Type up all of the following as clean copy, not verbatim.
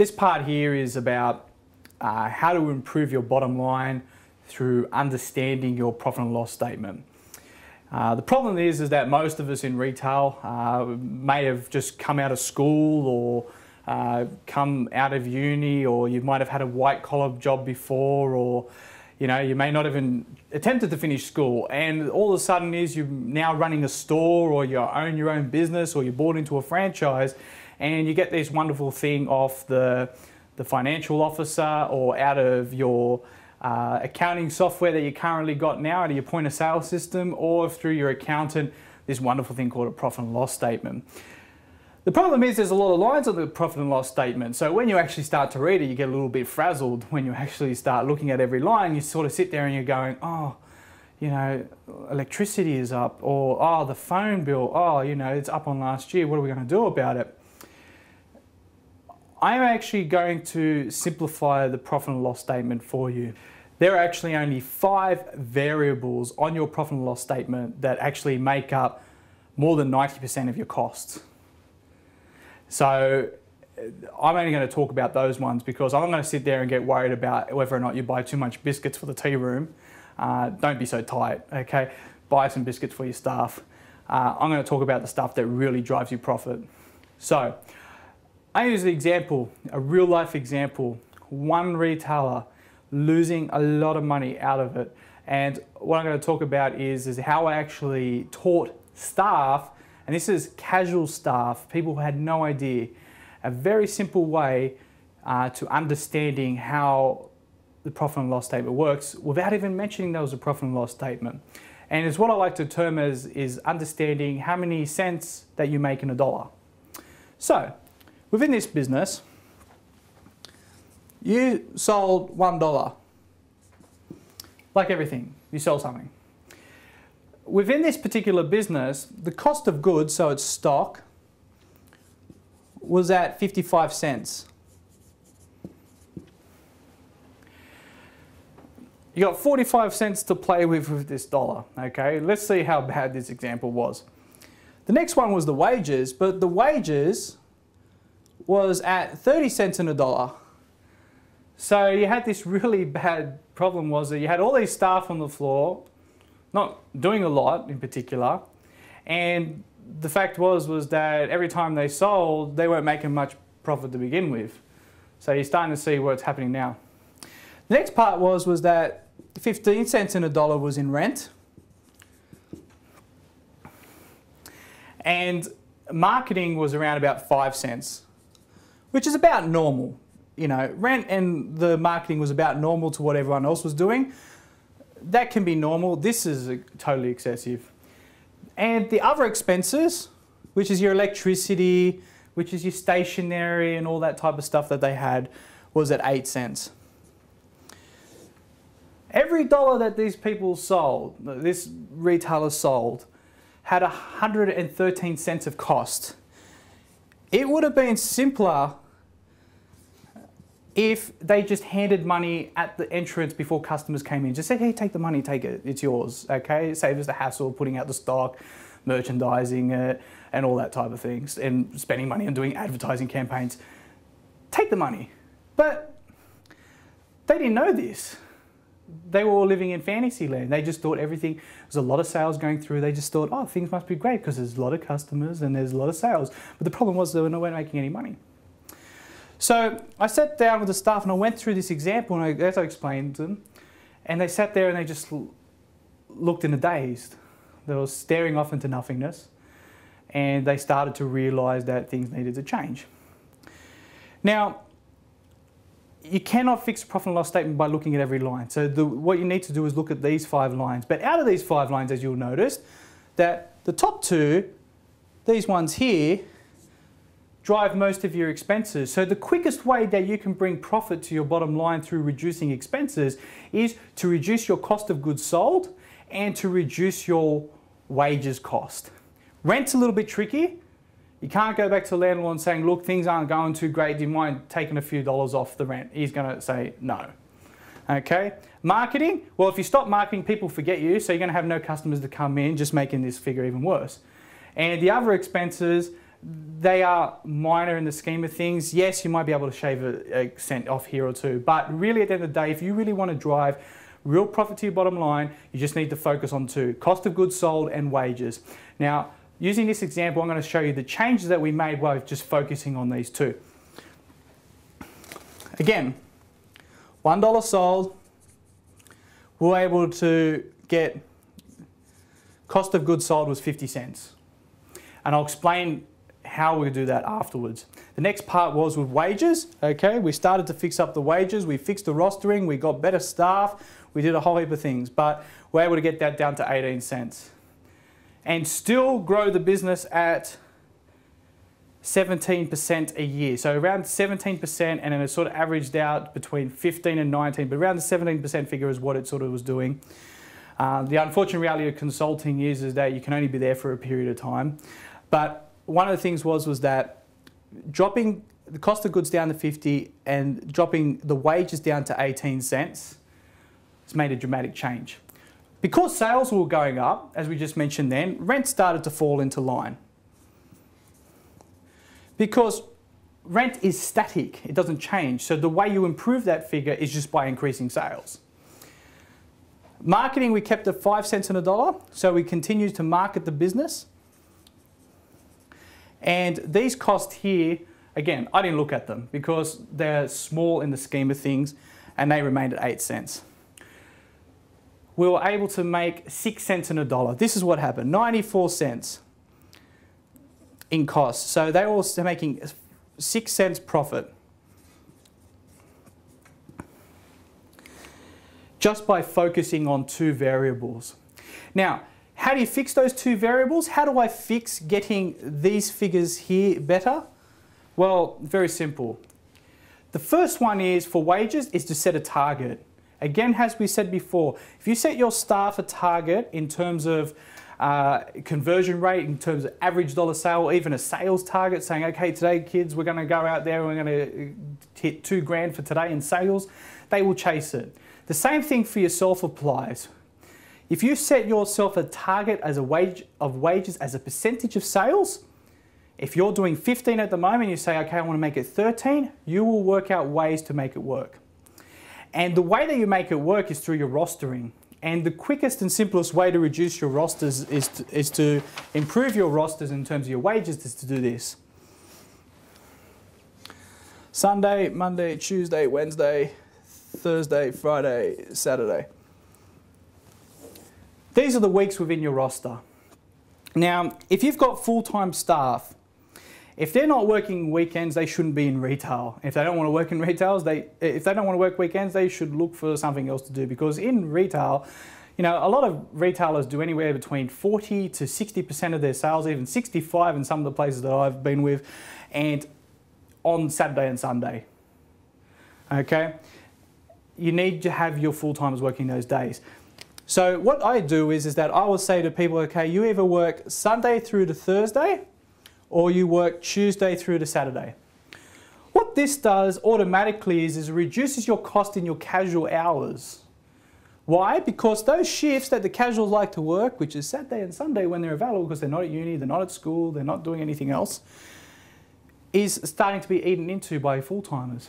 This part here is about how to improve your bottom line through understanding your profit and loss statement. The problem is that most of us in retail may have just come out of school or come out of uni, or you might have had a white collar job before, or you may not even attempted to finish school, and all of a sudden you're now running a store, or you own your own business, or you're bought into a franchise, and you get this wonderful thing off the financial officer or out of your accounting software that you currently got now, out of your point of sale system, or through your accountant, this wonderful thing called a profit and loss statement. The problem is there's a lot of lines on the profit and loss statement, so when you actually start to read it, you get a little bit frazzled. When you actually start looking at every line, you sort of sit there and you're going, oh, electricity is up, or oh, the phone bill, oh, it's up on last year, what are we going to do about it? I'm actually going to simplify the profit and loss statement for you. There are actually only 5 variables on your profit and loss statement that actually make up more than 90% of your costs. So I'm only going to talk about those ones because I'm not going to sit there and get worried about whether or not you buy too much biscuits for the tea room. Don't be so tight, okay? Buy some biscuits for your staff. I'm going to talk about the stuff that really drives you profit. So I use the example, a real life example, one retailer losing a lot of money out of it. And what I'm going to talk about is how I actually taught staff, and this is casual staff, people who had no idea, a very simple way to understanding how the profit and loss statement works without even mentioning there was a profit and loss statement. And it's what I like to term as is understanding how many cents that you make in a dollar. So within this business, you sold $1. Like everything, you sell something. Within this particular business, the cost of goods, so it's stock, was at 55 cents. You got 45 cents to play with this dollar, okay? Let's see how bad this example was. The next one was the wages, but the wages was at 30 cents in a dollar. So you had this really bad problem, was that you had all these staff on the floor, not doing a lot in particular, and the fact was that every time they sold, they weren't making much profit to begin with. So you're starting to see what's happening now. The next part was that 15 cents in a dollar was in rent, and marketing was around about 5 cents, which is about normal. Rent and the marketing was about normal to what everyone else was doing. That can be normal. This is totally excessive. And the other expenses, which is your electricity, which is your stationery and all that type of stuff that they had, was at 8 cents. Every dollar that these people sold, this retailer sold, had 113 cents of cost. It would have been simpler if they just handed money at the entrance before customers came in. Just said, hey, take the money, take it, it's yours, okay? It saves us the hassle of putting out the stock, merchandising it, and all that type of things, and spending money on doing advertising campaigns. Take the money. But they didn't know this. They were all living in fantasy land. They just thought everything, there's a lot of sales going through. They just thought, oh, things must be great because there's a lot of customers and there's a lot of sales. But the problem was they weren't making any money. So I sat down with the staff and I went through this example, and as I explained to them, and they sat there and they just looked in a daze. They were staring off into nothingness, and they started to realise that things needed to change. Now, you cannot fix a profit and loss statement by looking at every line. So what you need to do is look at these 5 lines. But out of these 5 lines, as you'll notice, that the top 2, these ones here, drive most of your expenses. So the quickest way that you can bring profit to your bottom line through reducing expenses is to reduce your cost of goods sold and to reduce your wages cost. Rent's a little bit tricky. You can't go back to the landlord and saying, look, things aren't going too great, do you mind taking a few dollars off the rent? He's going to say no. Okay. Marketing, well, if you stop marketing, people forget you, so you're going to have no customers to come in, just making this figure even worse. And the other expenses, they are minor in the scheme of things. Yes, you might be able to shave a cent off here or two, but really at the end of the day, if you really want to drive real profit to your bottom line, you just need to focus on two: cost of goods sold and wages. Now, using this example, I'm going to show you the changes that we made while just focusing on these two. Again, $1 sold, we're able to get cost of goods sold was 50 cents. And I'll explain how we do that afterwards. The next part was with wages. Okay, we started to fix up the wages, we fixed the rostering, we got better staff, we did a whole heap of things, but we're able to get that down to 18 cents. And still grow the business at 17% a year. So around 17%, and then it sort of averaged out between 15 and 19, but around the 17% figure is what it sort of was doing. The unfortunate reality of consulting is that you can only be there for a period of time. But one of the things was that dropping the cost of goods down to 50 and dropping the wages down to 18 cents has made a dramatic change. Because sales were going up, as we just mentioned then, rent started to fall into line. Because rent is static, it doesn't change. So the way you improve that figure is just by increasing sales. Marketing, we kept at 5 cents on a dollar, so we continued to market the business. And these costs here, again, I didn't look at them because they're small in the scheme of things, and they remained at 8 cents. We were able to make 6 cents on a dollar. This is what happened, 94 cents in costs. So they were making 6 cents profit just by focusing on two variables. Now, how do you fix those two variables? How do I fix getting these figures here better? Well, very simple. The first one is for wages is to set a target. Again, as we said before, if you set your staff a target in terms of conversion rate, in terms of average dollar sale, or even a sales target, saying, okay, today kids, we're going to go out there and we're going to hit $2,000 for today in sales, they will chase it. The same thing for yourself applies. If you set yourself a target as a wages as a percentage of sales, if you're doing 15 at the moment, you say, okay, I want to make it 13, you will work out ways to make it work. And the way that you make it work is through your rostering. And the quickest and simplest way to reduce your rosters is to improve your rosters in terms of your wages is to do this. Sunday, Monday, Tuesday, Wednesday, Thursday, Friday, Saturday. These are the weeks within your roster. Now, if you've got full-time staff, if they're not working weekends, they shouldn't be in retail. If they don't want to work in retail, if they don't want to work weekends, they should look for something else to do, because in retail, you know, a lot of retailers do anywhere between 40 to 60% of their sales, even 65 in some of the places that I've been with, and on Saturday and Sunday. Okay? You need to have your full-timers working those days. So what I do is that I will say to people, okay, you either work Sunday through to Thursday, or you work Tuesday through to Saturday. What this does automatically is it reduces your cost in your casual hours. Why? Because those shifts that the casuals like to work, which is Saturday and Sunday when they're available because they're not at uni, they're not at school, they're not doing anything else, is starting to be eaten into by full-timers.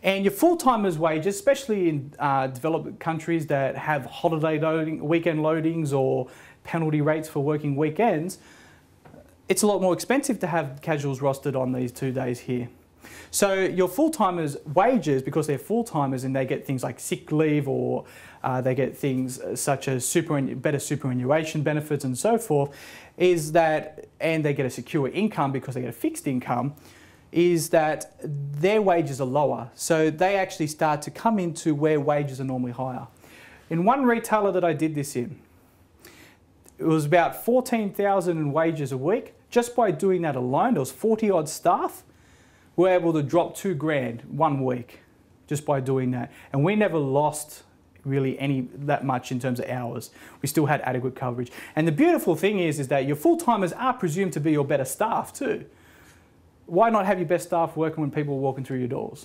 And your full-timers' wages, especially in developed countries that have holiday loading, weekend loadings or penalty rates for working weekends, it's a lot more expensive to have casuals rostered on these 2 days here. So your full-timers' wages, because they're full-timers and they get things like sick leave, or they get things such as better superannuation benefits and so forth, is that, and they get a secure income because they get a fixed income, is that their wages are lower. So they actually start to come into where wages are normally higher. In one retailer that I did this in, it was about 14,000 in wages a week. Just by doing that alone, there was 40 odd staff, we were able to drop $2,000 1 week just by doing that. And we never lost really that much in terms of hours. We still had adequate coverage. And the beautiful thing is that your full-timers are presumed to be your better staff too. Why not have your best staff working when people are walking through your doors?